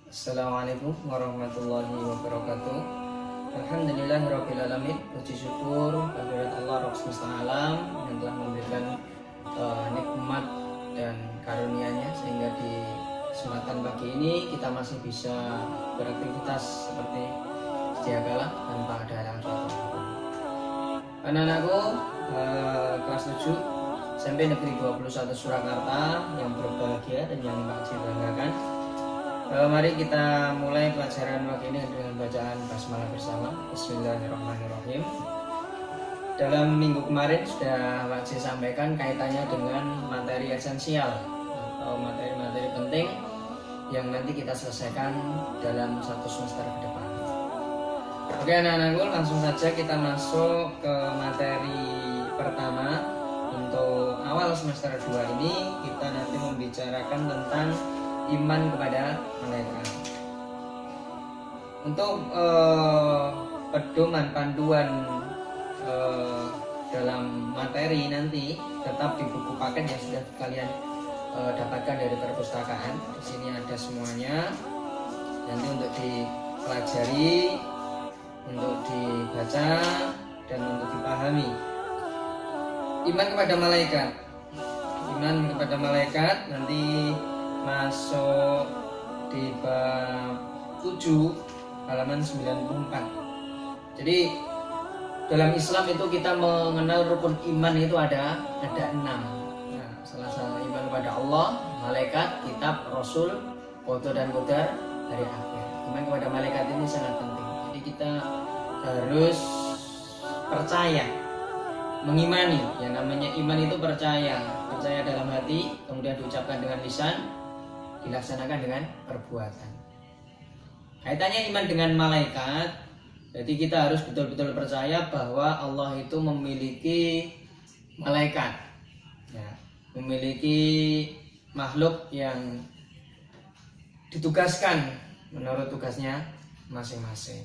Assalamualaikum warahmatullahi wabarakatuh. Alhamdulillahirrabbilalamin. Puji syukur kehadirat Allah Rabb semesta alam yang telah memberikan nikmat dan karunia-Nya sehingga di kesempatan pagi ini kita masih bisa beraktivitas seperti sedia kala tanpa ada halangan suatu apapun. Anak-anakku kelas 7 SMP Negeri 21 Surakarta yang berbahagia dan yang Pak Haji banggakan. Mari kita mulai pelajaran pagi ini dengan bacaan basmalah bersama. Bismillahirrahmanirrahim. Dalam minggu kemarin sudah Pak Haji sampaikan kaitannya dengan materi esensial atau materi-materi penting yang nanti kita selesaikan dalam satu semester ke depan. Oke anak-anakku, langsung saja kita masuk ke materi pertama. Untuk awal semester 2 ini kita nanti membicarakan tentang iman kepada malaikat. Untuk pedoman panduan dalam materi nanti tetap di buku paket yang sudah kalian dapatkan dari perpustakaan. Di sini ada semuanya. Nanti untuk dipelajari, untuk dibaca dan untuk dipahami. Iman kepada malaikat. Iman kepada malaikat nanti masuk di bab 7 halaman 94. Jadi dalam Islam itu kita mengenal rukun iman itu ada 6. Nah, salah satu iman kepada Allah, malaikat, kitab, rasul, qada dan qadar, hari akhir. Iman kepada malaikat ini sangat penting. Jadi kita harus percaya, mengimani. Yang namanya iman itu percaya dalam hati, kemudian diucapkan dengan lisan, dilaksanakan dengan perbuatan. Kaitannya iman dengan malaikat, jadi kita harus betul-betul percaya bahwa Allah itu memiliki malaikat, ya, memiliki makhluk yang ditugaskan menurut tugasnya masing-masing.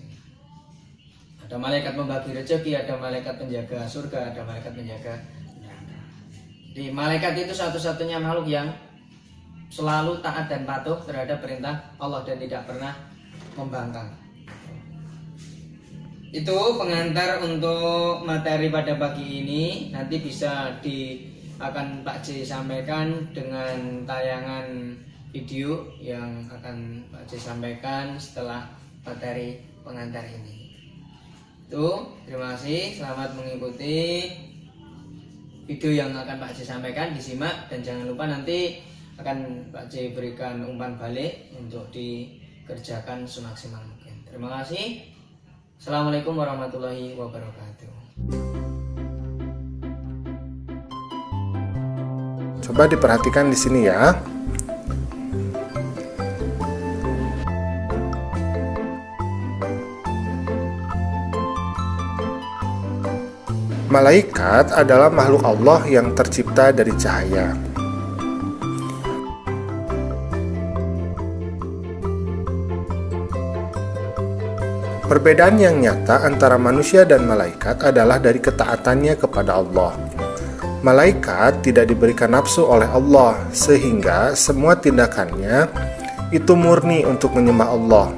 Ada malaikat membagi rezeki, ada malaikat penjaga surga, ada malaikat penjaga neraka. Jadi malaikat itu satu-satunya makhluk yang selalu taat dan patuh terhadap perintah Allah dan tidak pernah membangkang. Itu pengantar untuk materi pada pagi ini. Nanti bisa akan Pak J sampaikan dengan tayangan video yang akan Pak J sampaikan setelah materi pengantar ini. Itu, terima kasih. Selamat mengikuti video yang akan Pak J sampaikan, disimak dan jangan lupa nanti akan Pak J berikan umpan balik untuk dikerjakan semaksimal mungkin. Terima kasih. Assalamualaikum warahmatullahi wabarakatuh. Coba diperhatikan di sini ya. Malaikat adalah makhluk Allah yang tercipta dari cahaya. Perbedaan yang nyata antara manusia dan malaikat adalah dari ketaatannya kepada Allah. Malaikat tidak diberikan nafsu oleh Allah, sehingga semua tindakannya itu murni untuk menyembah Allah.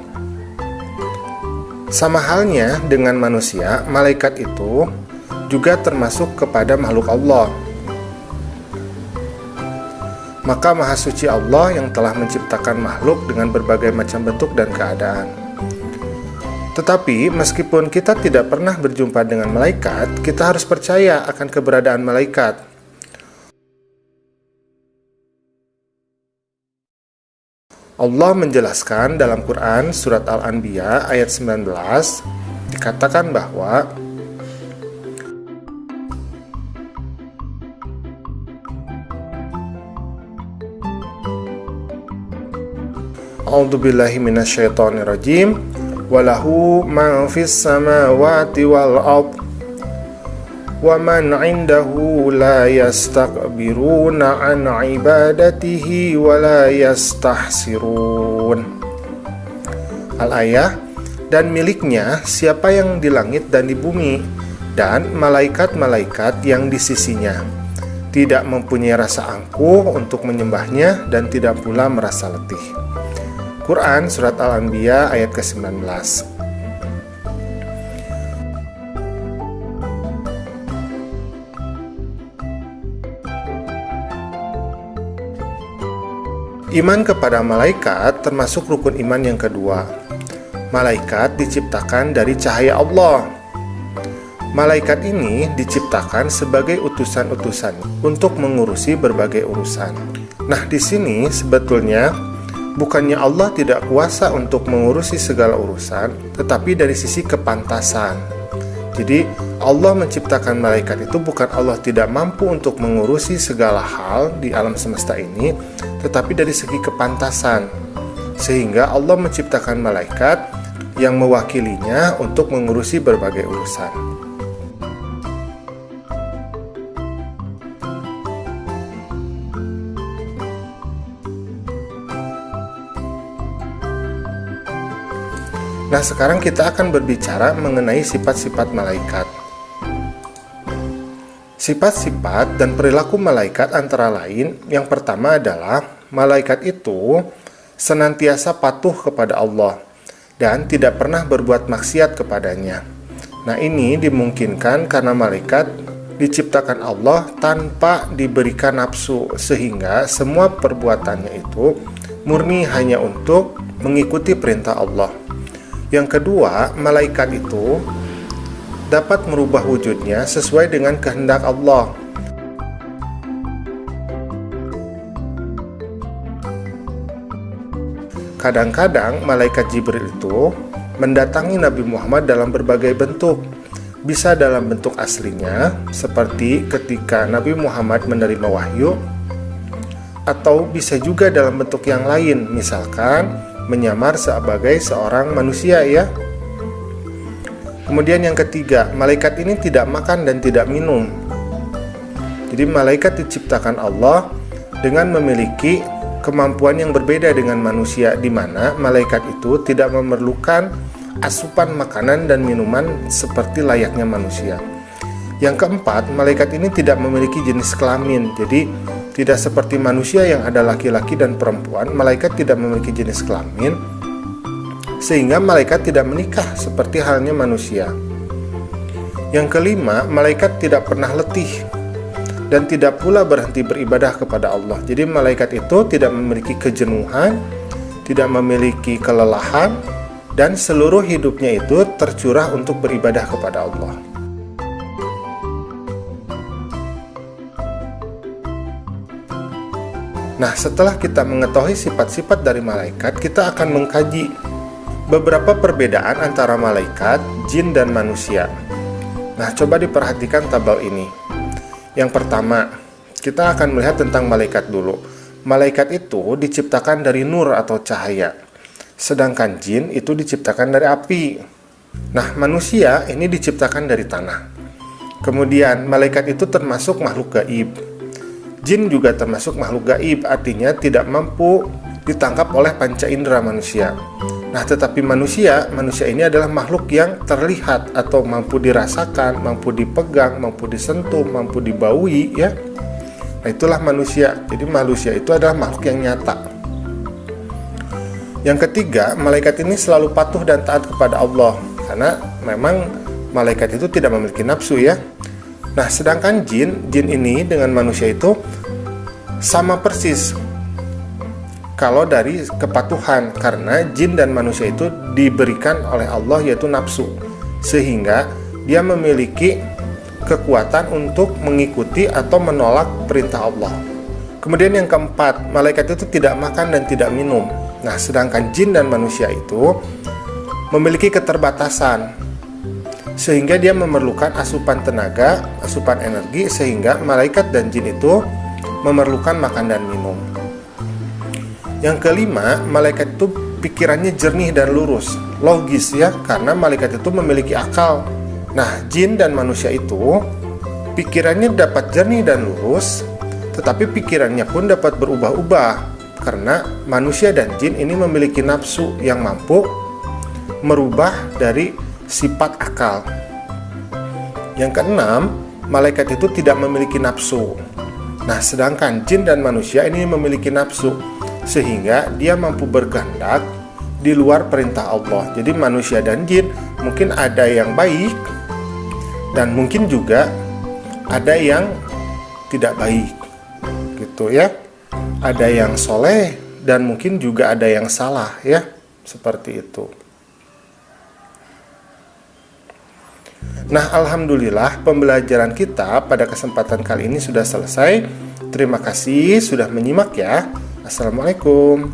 Sama halnya dengan manusia, malaikat itu juga termasuk kepada makhluk Allah. Maka Maha Suci Allah yang telah menciptakan makhluk dengan berbagai macam bentuk dan keadaan. Tetapi meskipun kita tidak pernah berjumpa dengan malaikat, kita harus percaya akan keberadaan malaikat. Allah menjelaskan dalam Quran surat Al-Anbiya ayat 19 dikatakan bahwa A'udzubillahi minasyaitonirrajim. Walahu man fis samawati wal ard wa man 'indahu la yastakbiruna an ibadatihi wa la yastahsirun. Al-ayah, dan miliknya siapa yang di langit dan di bumi, dan malaikat-malaikat yang di sisinya, tidak mempunyai rasa angkuh untuk menyembahnya dan tidak pula merasa letih. Al-Quran, surat Al-Anbiya ayat ke-19. Iman kepada malaikat termasuk rukun iman yang kedua. Malaikat diciptakan dari cahaya Allah. Malaikat ini diciptakan sebagai utusan-utusan untuk mengurusi berbagai urusan. Nah, di sini sebetulnya bukannya Allah tidak kuasa untuk mengurusi segala urusan, tetapi dari sisi kepantasan. Jadi, Allah menciptakan malaikat itu bukan Allah tidak mampu untuk mengurusi segala hal di alam semesta ini, tetapi dari segi kepantasan. Sehingga Allah menciptakan malaikat yang mewakilinya untuk mengurusi berbagai urusan. Nah, sekarang kita akan berbicara mengenai sifat-sifat malaikat. Sifat-sifat dan perilaku malaikat antara lain, yang pertama adalah malaikat itu senantiasa patuh kepada Allah dan tidak pernah berbuat maksiat kepadanya. Nah, ini dimungkinkan karena malaikat diciptakan Allah tanpa diberikan nafsu, sehingga semua perbuatannya itu murni hanya untuk mengikuti perintah Allah. Yang kedua, malaikat itu dapat merubah wujudnya sesuai dengan kehendak Allah. Kadang-kadang malaikat Jibril itu mendatangi Nabi Muhammad dalam berbagai bentuk. Bisa dalam bentuk aslinya, seperti ketika Nabi Muhammad menerima wahyu, atau bisa juga dalam bentuk yang lain, misalkan menyamar sebagai seorang manusia, ya. Kemudian yang ketiga, malaikat ini tidak makan dan tidak minum. Jadi malaikat diciptakan Allah dengan memiliki kemampuan yang berbeda dengan manusia, di mana malaikat itu tidak memerlukan asupan makanan dan minuman seperti layaknya manusia. Yang keempat, malaikat ini tidak memiliki jenis kelamin. Jadi tidak seperti manusia yang ada laki-laki dan perempuan, malaikat tidak memiliki jenis kelamin, sehingga malaikat tidak menikah seperti halnya manusia. Yang kelima, malaikat tidak pernah letih dan tidak pula berhenti beribadah kepada Allah. Jadi malaikat itu tidak memiliki kejenuhan, tidak memiliki kelelahan, dan seluruh hidupnya itu tercurah untuk beribadah kepada Allah. Nah, setelah kita mengetahui sifat-sifat dari malaikat, kita akan mengkaji beberapa perbedaan antara malaikat, jin, dan manusia. Nah, coba diperhatikan tabel ini. Yang pertama, kita akan melihat tentang malaikat dulu. Malaikat itu diciptakan dari nur atau cahaya, sedangkan jin itu diciptakan dari api. Nah, manusia ini diciptakan dari tanah. Kemudian, malaikat itu termasuk makhluk gaib. Jin juga termasuk makhluk gaib, artinya tidak mampu ditangkap oleh panca indera manusia. Nah, tetapi manusia ini adalah makhluk yang terlihat atau mampu dirasakan, mampu dipegang, mampu disentuh, mampu dibaui, ya. Nah, itulah manusia. Jadi manusia itu adalah makhluk yang nyata. Yang ketiga, malaikat ini selalu patuh dan taat kepada Allah, karena memang malaikat itu tidak memiliki nafsu, ya. Nah, sedangkan jin ini dengan manusia itu sama persis kalau dari kepatuhan, karena jin dan manusia itu diberikan oleh Allah yaitu nafsu, sehingga dia memiliki kekuatan untuk mengikuti atau menolak perintah Allah. Kemudian yang keempat, malaikat itu tidak makan dan tidak minum. Nah, sedangkan jin dan manusia itu memiliki keterbatasan, sehingga dia memerlukan asupan tenaga, asupan energi, sehingga malaikat dan jin itu memerlukan makan dan minum. Yang kelima, malaikat itu pikirannya jernih dan lurus, logis, ya, karena malaikat itu memiliki akal. Nah, jin dan manusia itu pikirannya dapat jernih dan lurus, tetapi pikirannya pun dapat berubah-ubah, karena manusia dan jin ini memiliki nafsu yang mampu merubah dari sifat akal. Yang keenam, malaikat itu tidak memiliki nafsu. Nah, sedangkan jin dan manusia ini memiliki nafsu, sehingga dia mampu berkehendak di luar perintah Allah. Jadi manusia dan jin mungkin ada yang baik dan mungkin juga ada yang tidak baik, gitu ya. Ada yang soleh dan mungkin juga ada yang salah, ya, seperti itu. Nah, alhamdulillah pembelajaran kita pada kesempatan kali ini sudah selesai. Terima kasih sudah menyimak ya. Assalamualaikum.